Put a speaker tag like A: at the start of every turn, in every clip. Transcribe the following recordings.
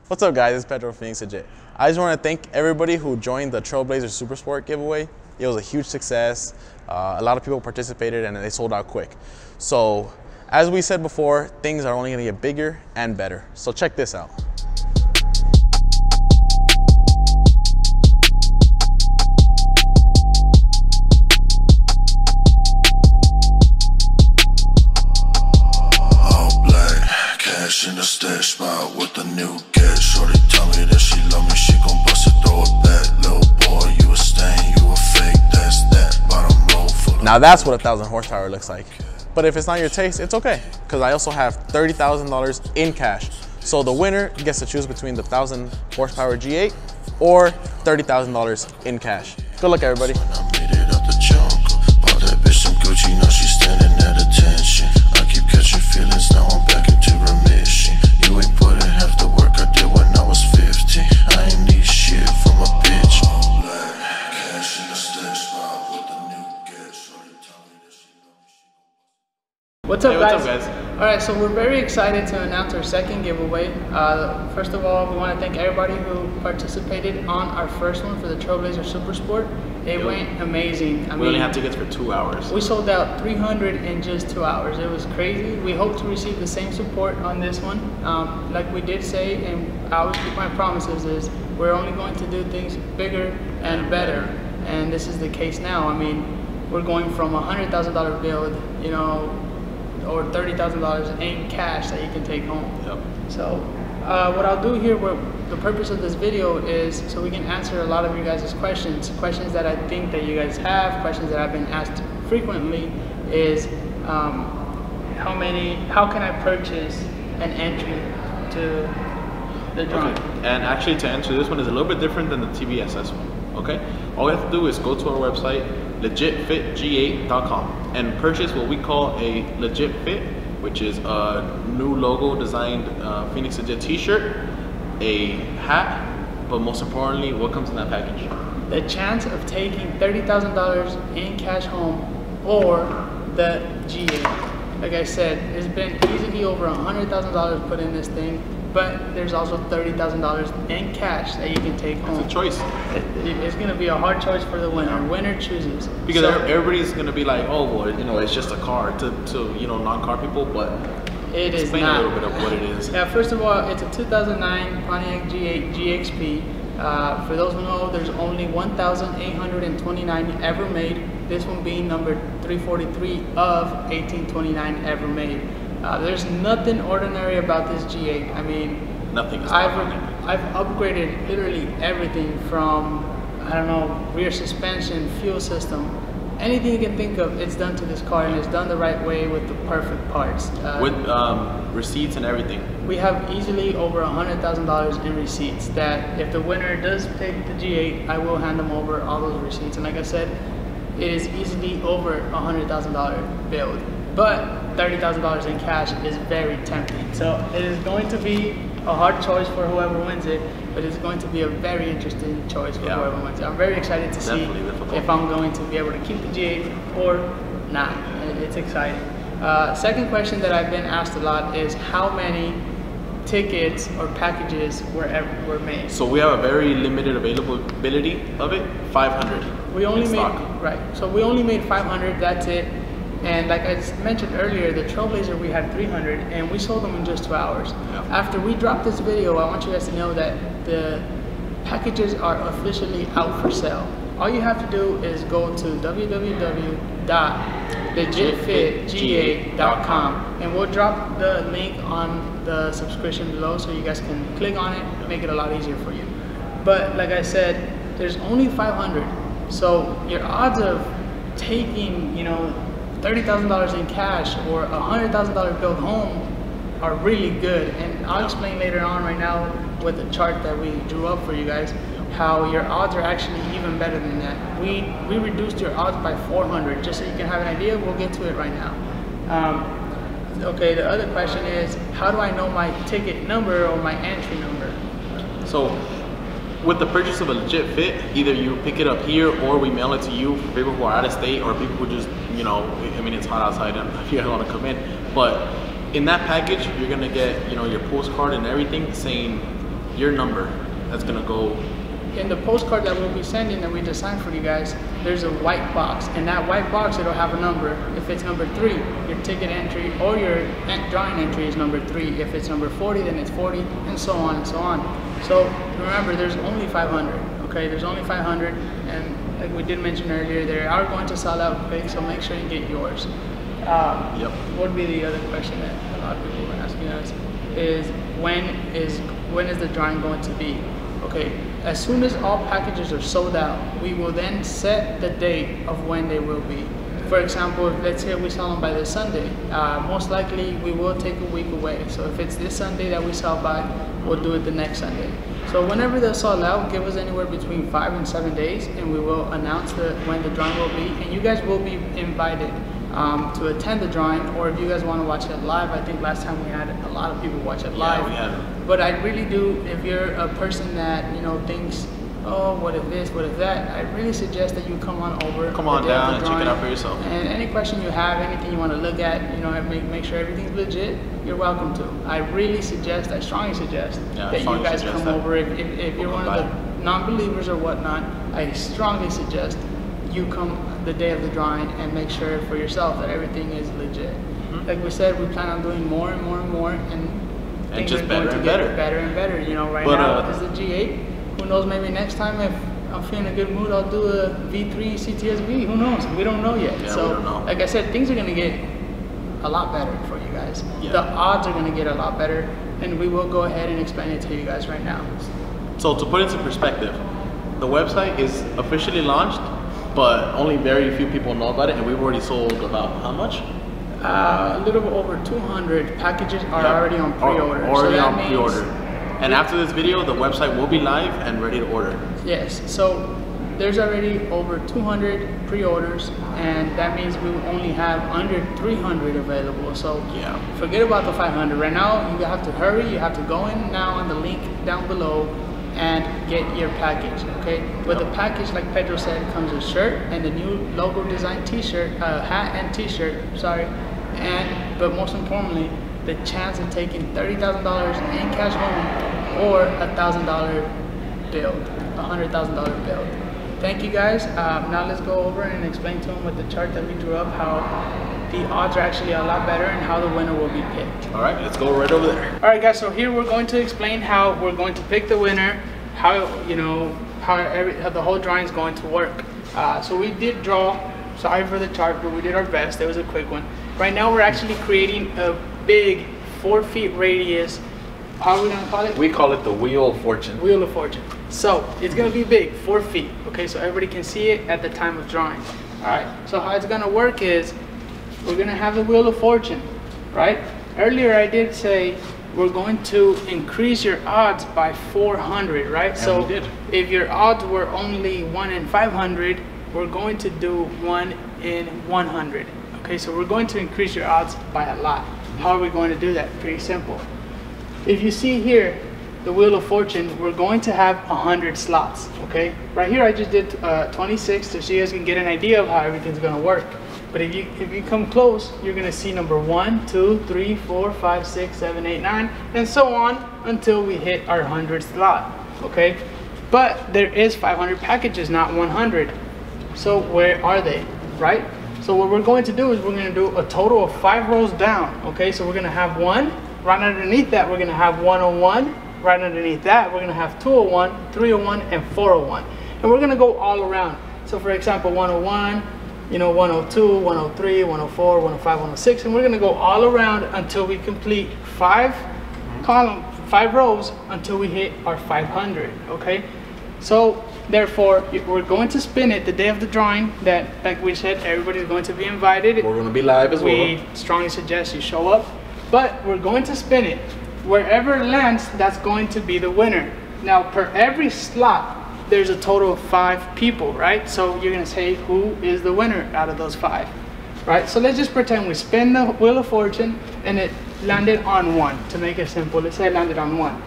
A: What's up guys, it's Pedro Phoenix Legit. I just want to thank everybody who joined the Trailblazer Supersport giveaway. It was a huge success. A lot of people participated and they sold out quick. So as we said before, things are only going to get bigger and better. So check this out.
B: In the stash spot with the new get. Shorty tell me that she love me, she gon' bust it, throw it back. Little boy, you a stain, you a fake, that's that. Bottom row for
A: now that's what 1,000 horsepower looks like. But if it's not your taste, it's okay, because I also have $30,000 in cash. So the winner gets to choose between the 1,000 horsepower G8 or $30,000 in cash. Good luck, everybody.
B: I made it out the jungle, bought that bitch some Gucci, now she's standing at attention. I keep catching feelings, now I'm back into remission. You ain't put in half the work I did when I was 15. I ain't need shit from a bitch. All black, cash in the stash spot with the new get. Shorty tell me that she love me.
C: What's up,
A: Hey,
C: guys?
A: what's up, guys?
C: All right, so we're very excited to announce our second giveaway. First of all, we want to thank everybody who participated on our first one for the Trailblazer Supersport. It went amazing.
A: We only had tickets for 2 hours.
C: We sold out 300 in just 2 hours. It was crazy. We hope to receive the same support on this one. Like we did say, and I always keep my promises, is we're only going to do things bigger and better. And this is the case now. I mean, we're going from a $100,000 build, you know, or $30,000 in cash that you can take home.
A: Yep.
C: So what I'll do here, the purpose of this video is so we can answer a lot of you guys' questions that I think that you guys have, questions that I've been asked frequently is how can I purchase an entry to the drawing?
D: Okay. And actually to answer this one is a little bit different than the TBSS one, okay? All we have to do is go to our website, legitfitg8.com, and purchase what we call a Legit Fit, which is a new logo designed Phoenix Legit t-shirt, a hat, but most importantly, what comes in that package?
C: The chance of taking $30,000 in cash home or the G8. Like I said, it's been easily over $100,000 put in this thing, but there's also $30,000 in cash that you can take home.
D: It's a choice.
C: It's going to be a hard choice for the winner. Winner chooses.
D: Because everybody's going to be like, oh, well, you know, it's just a car to you know, non-car people, but
C: it is
D: explain
C: not.
D: a little bit of what it is.
C: Yeah, first of all, it's a 2009 Pontiac G8 GXP. For those who know, there's only 1,829 ever made. This one being number 343 of 1829 ever made. There's nothing ordinary about this G8. I mean,
D: Nothing is
C: I've upgraded literally everything from, I don't know, rear suspension, fuel system, anything you can think of, it's done to this car, and it's done the right way with the perfect parts.
D: With receipts and everything.
C: We have easily over $100,000 in receipts that if the winner does take the G8, I will hand them over all those receipts. And like I said, it is easily over $100,000 build. But $30,000 in cash is very tempting. So it is going to be a hard choice for whoever wins it, but it's going to be a very interesting choice for whoever wins it. I'm very excited to see if I'm going to be able to keep the G8 or not. It's exciting. Second question that I've been asked a lot is how many tickets or packages were made.
D: So we have a very limited availability of it, 500.
C: We only
D: in
C: made,
D: stock.
C: right, so we only made 500, that's it. And like I mentioned earlier, the Trailblazer, we had 300 and we sold them in just 2 hours.
D: Yeah.
C: After we dropped this video, I want you guys to know that the packages are officially out for sale. All you have to do is go to www.legitfitg8.com and we'll drop the link on the subscription below so you guys can click on it, make it a lot easier for you. But like I said, there's only 500. So your odds of taking, you know, $30,000 in cash or a $100,000 build home are really good. And I'll explain later on right now with the chart that we drew up for you guys how your odds are actually even better than that. We reduced your odds by 400 just so you can have an idea. We'll get to it right now. Okay, the other question is how do I know my ticket number or my entry number?
D: So with the purchase of a Legit Fit, either you pick it up here or we mail it to you for people who are out of state or people who just, you know, I mean, it's hot outside and if you guys want to come in. But in that package, you're going to get, you know, your postcard and everything saying your number that's gonna go.
C: In the postcard that we'll be sending that we designed for you guys, there's a white box. In that white box, it'll have a number. If it's number 3, your ticket entry or your drawing entry is number 3. If it's number 40, then it's 40, and so on and so on. So remember, there's only 500. Okay, there's only 500, and like we did mention earlier, they are going to sell out quick. So make sure you get yours.
D: Yep.
C: What would be the other question that a lot of people were asking us is when is the drawing going to be? Okay, as soon as all packages are sold out, we will then set the date of when they will be. For example, let's say we sell them by this Sunday, most likely we will take a week away. So if it's this Sunday that we sell by, we'll do it the next Sunday. So whenever they're sold out, give us anywhere between 5 and 7 days, and we will announce when the drawing will be, and you guys will be invited to attend the drawing, or if you guys want to watch it live. I think last time we had a lot of people watch it live.
D: Yeah, we had.
C: But I really do, if you're a person that, thinks, oh, what if this, what if that, I really suggest that you come on over.
D: Come on down and check it out for yourself.
C: And any question you have, anything you want to look at, make sure everything's legit, you're welcome to. I really suggest, I strongly suggest that you guys come over. If you're one of the non-believers or whatnot, I strongly suggest you come the day of the drawing and make sure for yourself that everything is legit. Like we said, we plan on doing more and more and more, and things
D: just
C: are
D: better
C: going to
D: and
C: get better and better. Right now it's the G8. Who knows? Maybe next time, if I'm feeling a good mood, I'll do a V3 CTSV. Who knows? We don't know yet.
D: Yeah,
C: so,
D: we don't know.
C: like I said, things are going to get a lot better for you guys.
D: Yeah.
C: The odds are going to get a lot better, and we will go ahead and explain it to you guys right now.
D: So to put it into perspective, the website is officially launched, but only very few people know about it, and we've already sold about how much?
C: A little over 200 packages are already on pre-order.
D: Already on pre-order. And after this video, the website will be live and ready to order.
C: Yes, so there's already over 200 pre-orders, and that means we only have under 300 available. So
D: yeah,
C: forget about the 500. Right now, you have to hurry. You have to go in now on the link down below and get your package, okay? With the package, like Pedro said, comes a shirt and the new logo design t-shirt, hat and t-shirt, sorry. But most importantly, the chance of taking $30,000 in cash home or $1,000 build, $100,000 build. Thank you guys. Now let's go over and explain to them with the chart that we drew up how the odds are actually a lot better and how the winner will be picked.
D: All right, let's go right over there.
C: All right, guys. So here we're going to explain how we're going to pick the winner, how how the whole drawing is going to work. So we did draw. Sorry for the chart, but we did our best. It was a quick one. Right now we're actually creating a big 4 feet radius. How are we gonna call it?
D: We call it the Wheel of Fortune.
C: Wheel of Fortune. So it's gonna be big, 4 feet. Okay, so everybody can see it at the time of drawing. All right. So how it's gonna work is we're gonna have the Wheel of Fortune, right? Earlier I did say we're going to increase your odds by 400, right?
D: And
C: so
D: we did.
C: If your odds were only 1 in 500, we're going to do 1 in 100. Okay, so we're going to increase your odds by a lot. How are we going to do that? Pretty simple. If you see here, the Wheel of Fortune, we're going to have 100 slots, okay? Right here I just did 26 so you guys can get an idea of how everything's gonna work. But if you come close, you're gonna see number 1, 2, 3, 4, 5, 6, 7, 8, 9, and so on until we hit our 100th slot, okay? But there is 500 packages, not 100. So where are they, right? So what we're going to do is we're going to do a total of 5 rows down, okay? So we're going to have 1, right underneath that we're going to have 101, right underneath that we're going to have 201, 301, and 401. And we're going to go all around. So for example, 101, 102, 103, 104, 105, 106, and we're going to go all around until we complete 5 rows until we hit our 500, okay? So therefore, we're going to spin it the day of the drawing. That, like we said, everybody's going to be invited.
D: We're going to be live as well.
C: We strongly suggest you show up. But we're going to spin it. Wherever it lands, that's going to be the winner. Now, per every slot, there's a total of 5 people, right? So you're going to say who is the winner out of those 5, right? So let's just pretend we spin the Wheel of Fortune and it landed on 1. To make it simple, let's say it landed on 1.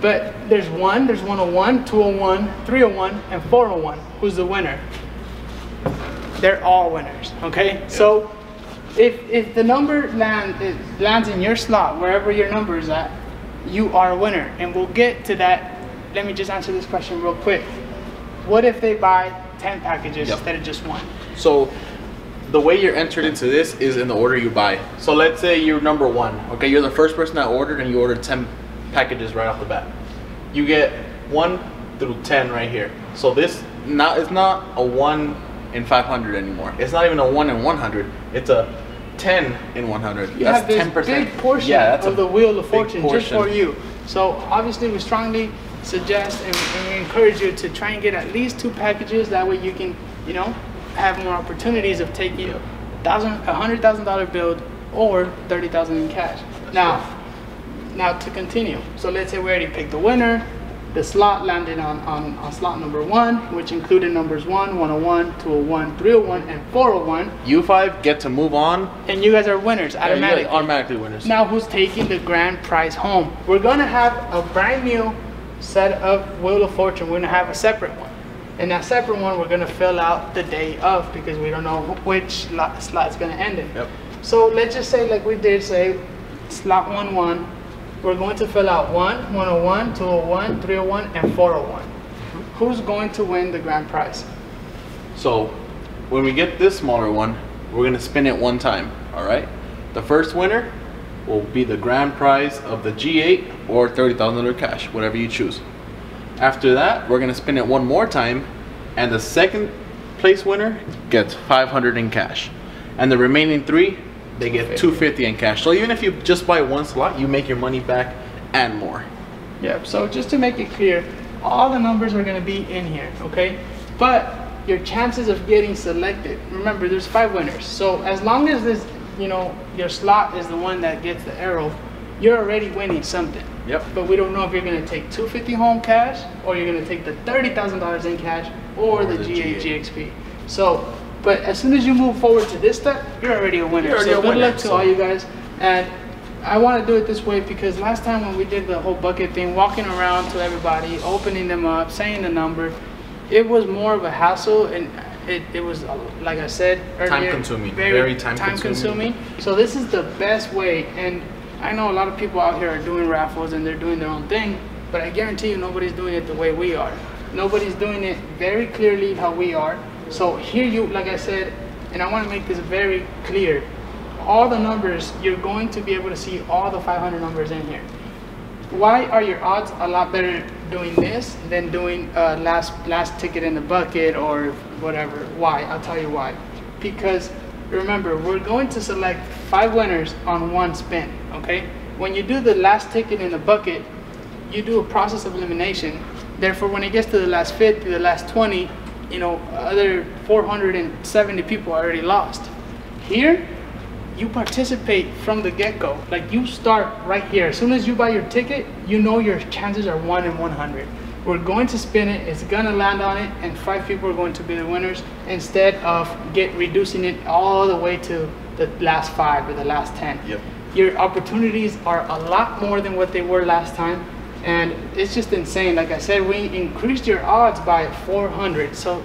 C: But there's 1, there's 101, 201, 301, and 401. Who's the winner? They're all winners, okay? Yep. So if the number lands in your slot, wherever your number is at, you are a winner. And we'll get to that. Let me just answer this question real quick. What if they buy 10 packages instead of just one?
D: So the way you're entered into this is in the order you buy. So let's say you're number 1. Okay, you're the first person that ordered, and you ordered 10 packages right off the bat. You get 1 through 10 right here. So this it's not a 1 in 500 anymore. It's not even a 1 in 100. It's a 10 in 100.
C: You have this 10%. Big portion of the Wheel of Fortune just for you. So obviously we strongly suggest and we encourage you to try and get at least 2 packages. That way you can, you know, have more opportunities of taking $100,000 build or $30,000 in cash. Now to continue. So let's say we already picked the winner. The slot landed on slot number 1, which included numbers 1, 101, 201, 301, and 401.
D: You 5 get to move on.
C: And you guys are winners automatically.
D: Yeah, automatically winners.
C: Now who's taking the grand prize home? We're gonna have a brand new set of Wheel of Fortune. We're gonna have a separate one. And that separate one we're gonna fill out the day of, because we don't know which slot's gonna end in.
D: Yep.
C: So let's just say, like we did say, slot 1-1. We're going to fill out 1, 101, 201, 301, and 401. Who's going to win the grand prize?
D: So when we get this smaller one, we're gonna spin it 1 time, all right? The first winner will be the grand prize of the G8 or $30,000 cash, whatever you choose. After that, we're gonna spin it 1 more time, and the second place winner gets $500 in cash. And the remaining 3, they get $250 in cash. So even if you just buy 1 slot, you make your money back and more.
C: Yeah, so just to make it clear, all the numbers are gonna be in here, okay? But your chances of getting selected, remember there's 5 winners. So as long as this, you know, your slot is the one that gets the arrow, you're already winning something.
D: Yep.
C: But we don't know if you're gonna take $250 home cash, or you're gonna take the $30,000 in cash, or the G8 GXP. So, but as soon as you move forward to this step, you're already a winner. So good luck to all you guys. And I want to do it this way because last time when we did the whole bucket thing, walking around to everybody, opening them up, saying the number, it was more of a hassle, and it was, like I said earlier,
D: time consuming, very time consuming.
C: So this is the best way. And I know a lot of people out here are doing raffles and they're doing their own thing, but I guarantee you nobody's doing it the way we are. Nobody's doing it very clearly how we are. So here you, like I said, and I want to make this very clear, all the numbers, you're going to be able to see all the 500 numbers in here. Why are your odds a lot better doing this than doing last ticket in the bucket or whatever? Why? I'll tell you why. Because remember, we're going to select 5 winners on 1 spin, okay? When you do the last ticket in the bucket, you do a process of elimination. Therefore, when it gets to the last 50, the last 20, you know, other 470 people are already lost. Here, you participate from the get-go. Like, you start right here. As soon as you buy your ticket, you know your chances are 1 in 100. We're going to spin it, it's gonna land on it, and 5 people are going to be the winners instead of reducing it all the way to the last 5 or the last 10.
D: Yep.
C: Your opportunities are a lot more than what they were last time. And it's just insane. Like I said, we increased your odds by 400. So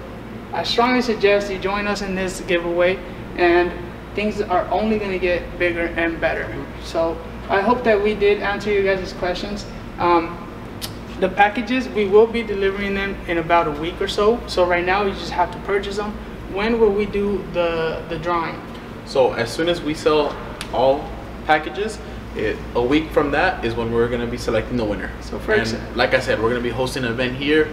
C: I strongly suggest you join us in this giveaway, and things are only going to get bigger and better. So I hope that we did answer you guys' questions. The packages, we will be delivering them in about a week or so. So right now you just have to purchase them. When will we do the drawing?
D: So as soon as we sell all packages, a week from that is when we're going to be selecting the winner.
C: So
D: like I said, we're going to be hosting an event here,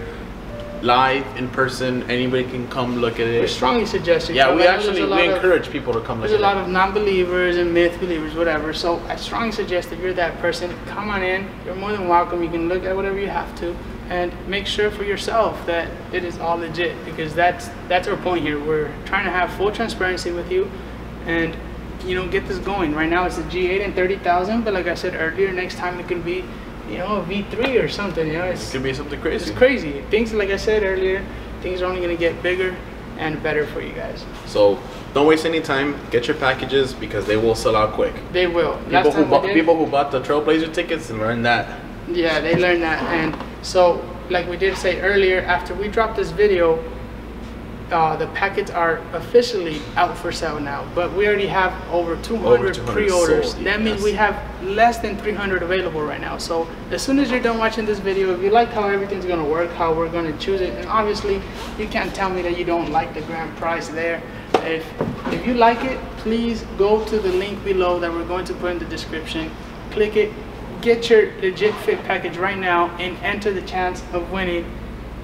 D: live, in person. Anybody can come look at it.
C: We strongly suggest you.
D: Yeah, we encourage people to come look at it.
C: There's a lot of non-believers and myth believers, whatever. So I strongly suggest that you're that person. Come on in. You're more than welcome. You can look at whatever you have to, and make sure for yourself that it is all legit, because that's our point here. We're trying to have full transparency with you, and you know, get this going. Right now it's a G8 and 30,000, but like I said earlier, next time it could be, you know, a V3 or something. You know, it
D: could be something crazy.
C: It's crazy. Things, like I said earlier, things are only going to get bigger and better for you guys.
D: So don't waste any time. Get your packages, because they will sell out quick.
C: They will.
D: People who bought the Trailblazer tickets and learned that.
C: Yeah, they learned that. And so, like we did say earlier, after we dropped this video, the packets are officially out for sale now, but we already have over 200 pre-orders.
A: sold,
C: That means
A: yes.
C: we have less than 300 available right now. So as soon as you're done watching this video, if you like how everything's gonna work, how we're gonna choose it, and obviously you can't tell me that you don't like the grand prize there. If you like it, please go to the link below that we're going to put in the description. Click it, get your legit fit package right now, and enter the chance of winning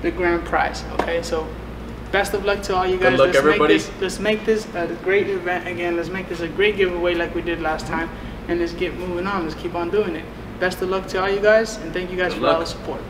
C: the grand prize. Okay, so best of luck to all you guys.
A: Good luck, everybody.
C: Let's make this a great event again. Let's make this a great giveaway like we did last time, and let's get moving on. Let's keep on doing it. Best of luck to all you guys, and thank you guys for all the support.